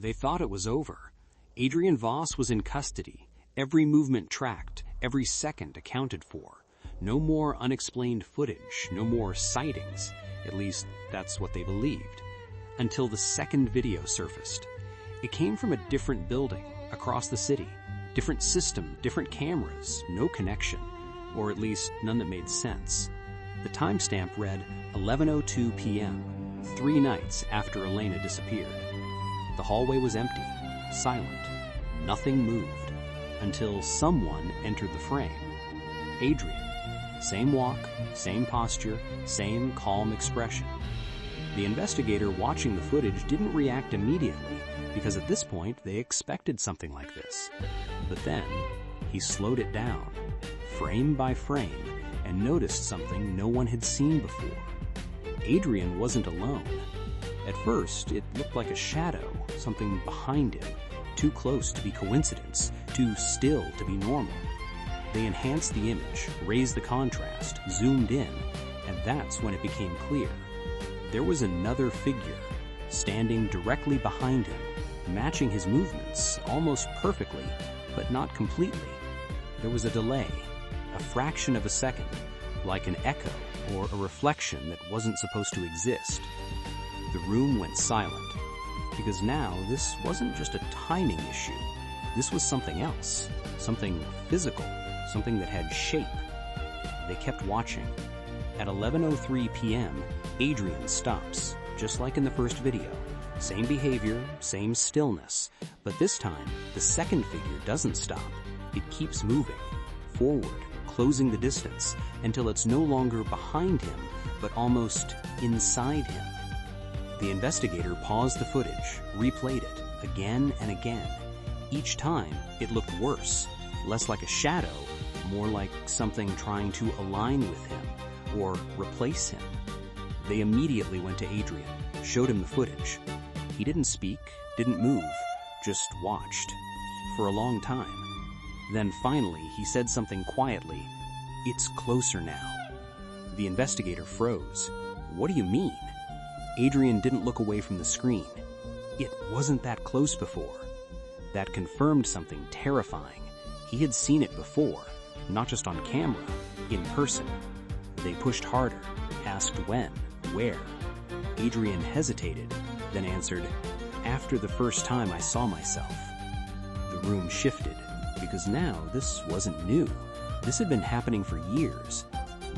They thought it was over. Adrian Voss was in custody, every movement tracked, every second accounted for. No more unexplained footage, no more sightings. At least, that's what they believed. Until the second video surfaced. It came from a different building, across the city. Different system, different cameras, no connection. Or at least, none that made sense. The timestamp read 11:02 p.m., 3 nights after Elena disappeared. The hallway was empty, silent. Nothing moved. Until someone entered the frame. Adrian. Same walk, same posture, same calm expression. The investigator watching the footage didn't react immediately because at this point they expected something like this. But then, he slowed it down, frame by frame, and noticed something no one had seen before. Adrian wasn't alone. At first, it looked like a shadow, something behind him, too close to be coincidence, too still to be normal. They enhanced the image, raised the contrast, zoomed in, and that's when it became clear. There was another figure, standing directly behind him, matching his movements almost perfectly, but not completely. There was a delay, a fraction of a second, like an echo or a reflection that wasn't supposed to exist. The room went silent, because now this wasn't just a timing issue. This was something else, something physical, something that had shape. They kept watching. At 11:03 p.m., Adrian stops, just like in the first video. Same behavior, same stillness, but this time, the second figure doesn't stop. It keeps moving, forward, closing the distance, until it's no longer behind him, but almost inside him. The investigator paused the footage, replayed it, again and again. Each time, it looked worse, less like a shadow, more like something trying to align with him, or replace him. They immediately went to Adrian, showed him the footage. He didn't speak, didn't move, just watched. For a long time. Then finally, he said something quietly. "It's closer now." The investigator froze. "What do you mean?" Adrian didn't look away from the screen. It wasn't that close before. That confirmed something terrifying. He had seen it before, not just on camera, in person. They pushed harder, asked when, where. Adrian hesitated, then answered, "After the first time I saw myself." The room shifted, because now this wasn't new. This had been happening for years.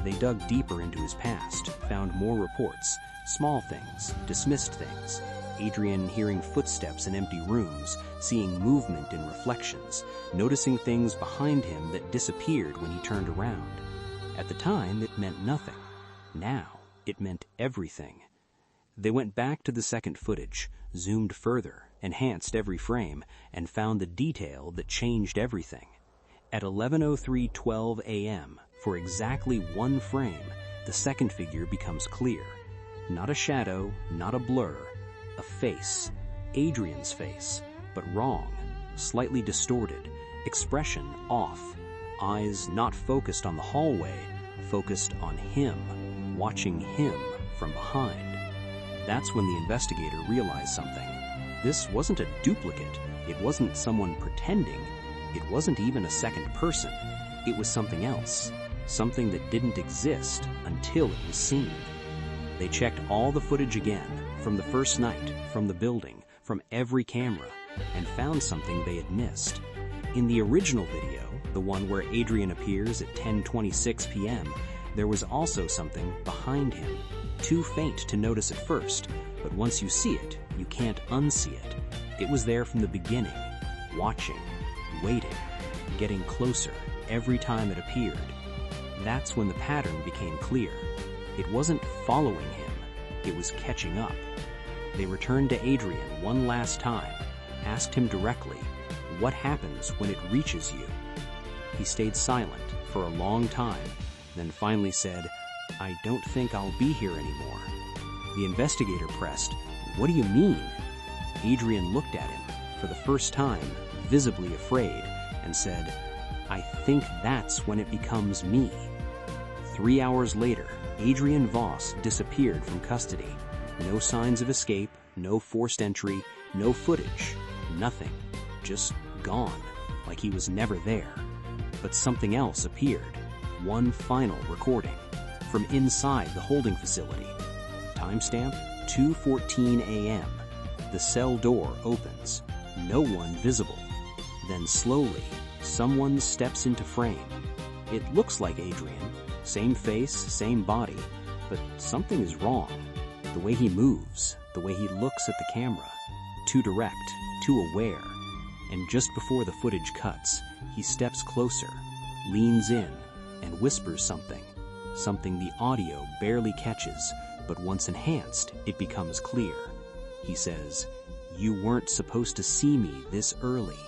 They dug deeper into his past, found more reports, small things, dismissed things. Adrian hearing footsteps in empty rooms, seeing movement in reflections, noticing things behind him that disappeared when he turned around. At the time, it meant nothing. Now, it meant everything. They went back to the second footage, zoomed further, enhanced every frame, and found the detail that changed everything. At 11:03:12 a.m., for exactly one frame, the second figure becomes clear. Not a shadow, not a blur, a face. Adrian's face, but wrong, slightly distorted, expression off, eyes not focused on the hallway, focused on him, watching him from behind. That's when the investigator realized something. This wasn't a duplicate. It wasn't someone pretending. It wasn't even a second person. It was something else. Something that didn't exist until it was seen. They checked all the footage again, from the first night, from the building, from every camera, and found something they had missed. In the original video, the one where Adrian appears at 10:26 p.m., there was also something behind him. Too faint to notice at first, but once you see it, you can't unsee it. It was there from the beginning, watching, waiting, getting closer every time it appeared. That's when the pattern became clear. It wasn't following him, it was catching up. They returned to Adrian one last time, asked him directly, "What happens when it reaches you?" He stayed silent for a long time, then finally said, "I don't think I'll be here anymore." The investigator pressed, "What do you mean?" Adrian looked at him, for the first time, visibly afraid, and said, "I think that's when it becomes me." 3 hours later, Adrian Voss disappeared from custody. No signs of escape, no forced entry, No footage, nothing, just gone, like he was never there. But something else appeared, one final recording, from inside the holding facility. Timestamp 2:14 a.m. The cell door opens, no one visible. Then slowly, someone steps into frame. It looks like Adrian, same face, same body, but something is wrong. The way he moves, the way he looks at the camera, too direct, too aware. And just before the footage cuts, he steps closer, leans in, and whispers something the audio barely catches, but once enhanced, it becomes clear. He says, "You weren't supposed to see me this early."